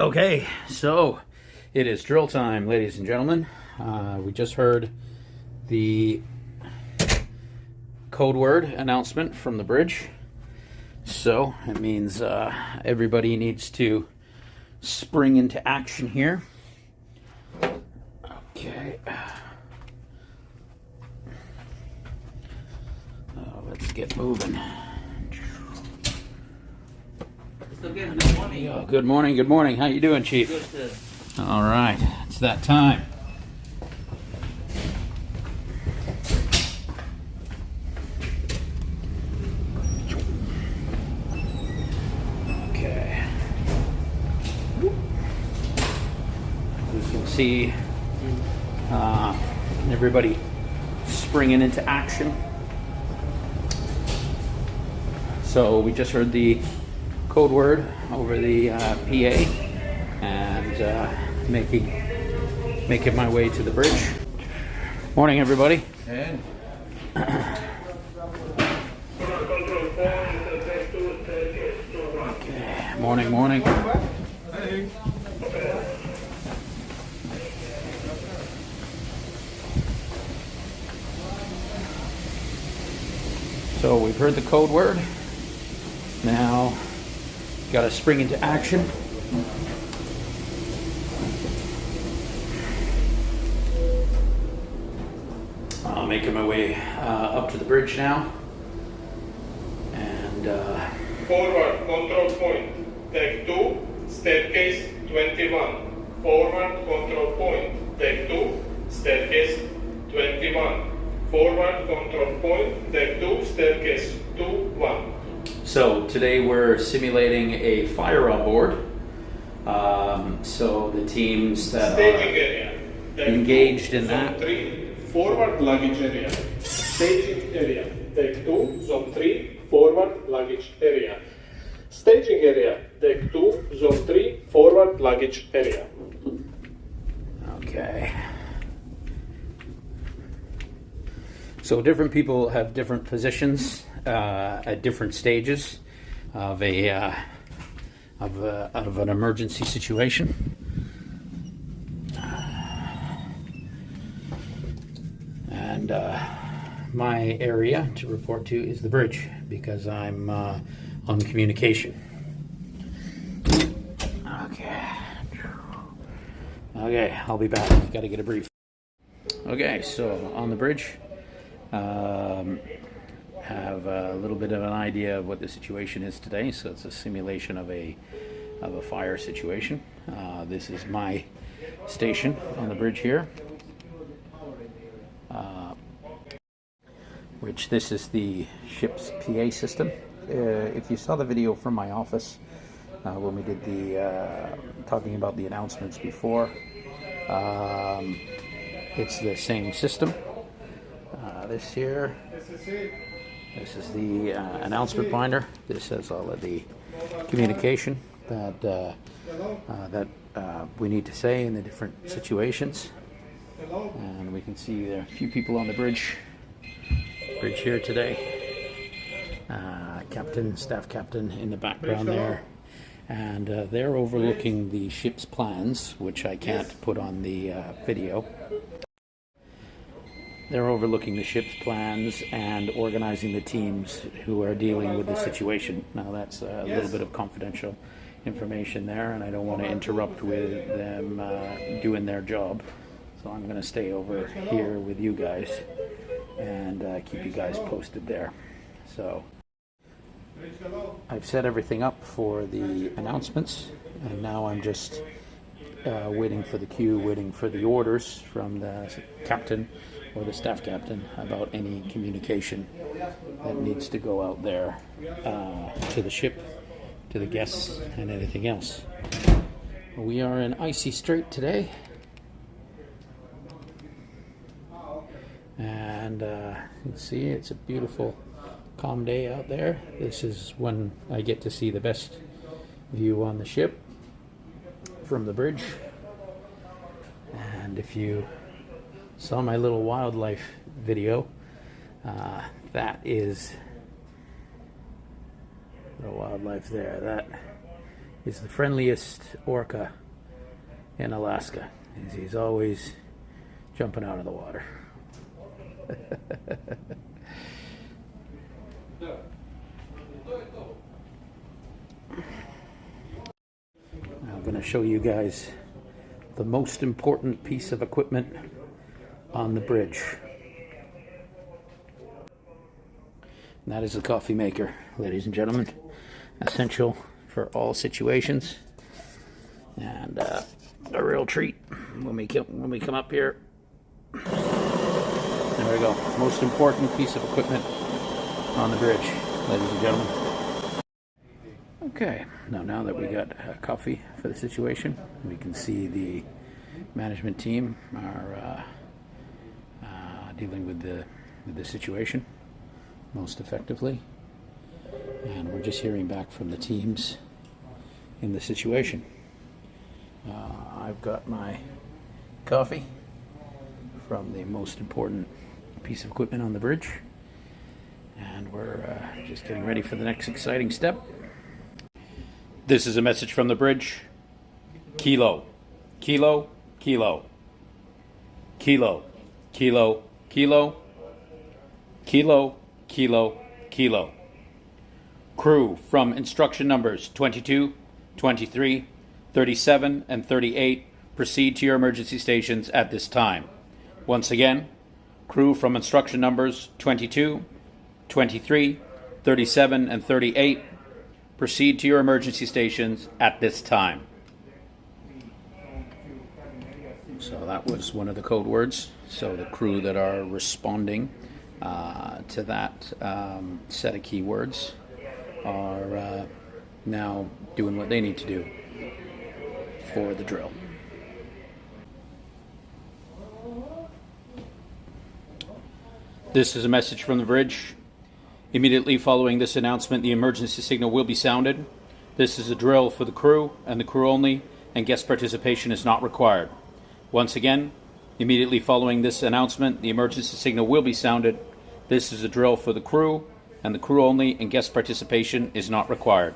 Okay, so it is drill time, ladies and gentlemen. We just heard the code word announcement from the bridge. So it means everybody needs to spring into action here. Okay. Let's get moving. Good morning. Oh, good morning, good morning. How you doing, Chief? Good. All right, it's that time. Okay. You can see everybody springing into action. So we just heard the code word over the PA and making my way to the bridge. Morning, everybody. And Okay. Morning, morning. So we've heard the code word. Now, got to spring into action. I'm making my way up to the bridge now. And Forward control point, take 2, staircase 21. Forward control point, take 2, staircase 21. Forward control point, take 2, staircase 21. so today we're simulating a fire on board. So the teams that Staging are area. Take engaged 2, in zone that. 3, forward luggage area. Staging area. Take 2, zone 3, forward luggage area. Staging area. Take 2, zone 3, forward luggage area. Okay. So different people have different positions at different stages of of an emergency situation. And my area to report to is the bridge because I'm on communication. Okay, I'll be back. Got to get a brief. Okay, so on the bridge, have a little bit of an idea of what the situation is today. So it's a simulation of a fire situation. This is my station on the bridge here, which this is the ship's PA system. If you saw the video from my office when we did the talking about the announcements before, it's the same system. This here, this is the announcement binder. This has all of the communication that we need to say in the different situations. And we can see there are a few people on the bridge here today. Captain, staff captain in the background there. And they're overlooking the ship's plans, which I can't put on the video. They're overlooking the ship's plans and organizing the teams who are dealing with the situation. Now that's a little bit of confidential information there, and I don't want to interrupt with them doing their job. So I'm going to stay over here with you guys and keep you guys posted there. So I've set everything up for the announcements, and now I'm just waiting for the cue, waiting for the orders from the captain or the staff captain about any communication that needs to go out there to the ship, to the guests, and anything else. We are in Icey Strait today, and you can see it's a beautiful, calm day out there. This is when I get to see the best view on the ship from the bridge. And if you saw my little wildlife video, that is the wildlife there. That is the friendliest orca in Alaska. He's always jumping out of the water. I'm going to show you guys the most important piece of equipment on the bridge. And that is the coffee maker, ladies and gentlemen. Essential for all situations. And a real treat when we come up here. There we go. Most important piece of equipment on the bridge, ladies and gentlemen. Okay, now that we got coffee for the situation, we can see the management team are dealing with the situation most effectively, and we're just hearing back from the teams in the situation. I've got my coffee from the most important piece of equipment on the bridge, and we're just getting ready for the next exciting step. This is a message from the bridge. Kilo, kilo, kilo, kilo, kilo, kilo, kilo, kilo, kilo. Crew from instruction numbers 22, 23, 37, and 38 proceed to your emergency stations at this time. Once again, crew from instruction numbers 22, 23, 37, and 38 proceed to your emergency stations at this time. So that was one of the code words. So the crew that are responding to that set of keywords are now doing what they need to do for the drill. This is a message from the bridge. Immediately following this announcement, the emergency signal will be sounded. This is a drill for the crew and the crew only, and guest participation is not required. Once again, immediately following this announcement, the emergency signal will be sounded. This is a drill for the crew and the crew only, and guest participation is not required.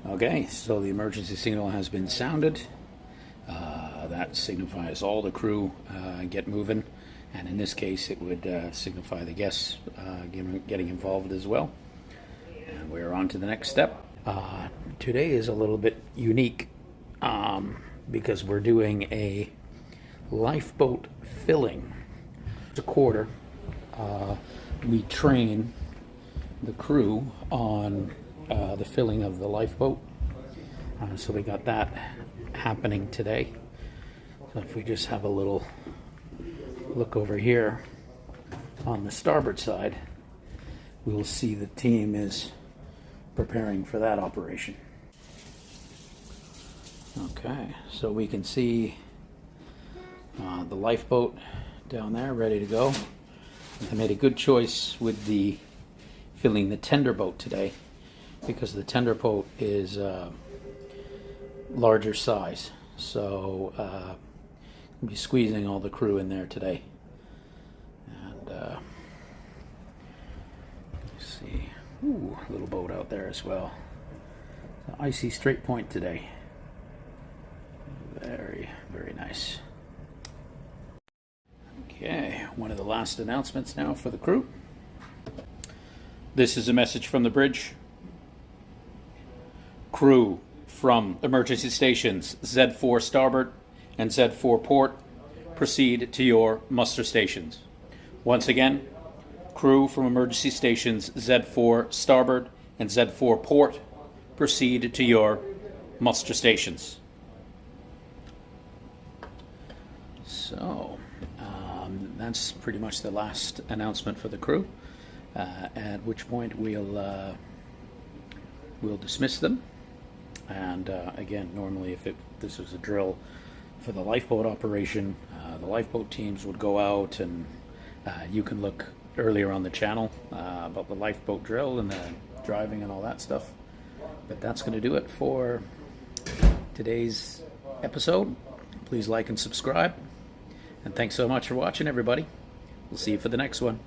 Okay, so the emergency signal has been sounded. That signifies all the crew get moving, and in this case it would signify the guests getting involved as well. And we're on to the next step. Today is a little bit unique because we're doing a lifeboat filling. It's a quarter. We train the crew on the filling of the lifeboat. So we got that happening today. So if we just have a little look over here on the starboard side, we'll see the team is preparing for that operation. Okay, so we can see the lifeboat down there ready to go. I made a good choice with the filling the tender boat today, because the tender boat is larger size, so we'll be squeezing all the crew in there today. And let's see, ooh, little boat out there as well. So Icey straight point today. Very, very nice. Okay, one of the last announcements now for the crew. This is a message from the bridge. Crew from emergency stations Z4 starboard and Z4 port, proceed to your muster stations. Once again, crew from emergency stations Z4 starboard and Z4 port, proceed to your muster stations. So that's pretty much the last announcement for the crew, at which point we'll dismiss them. And again, normally if this was a drill for the lifeboat operation, the lifeboat teams would go out, and you can look earlier on the channel about the lifeboat drill and the driving and all that stuff. But that's going to do it for today's episode. please like and subscribe. And thanks so much for watching, everybody. We'll see you for the next one.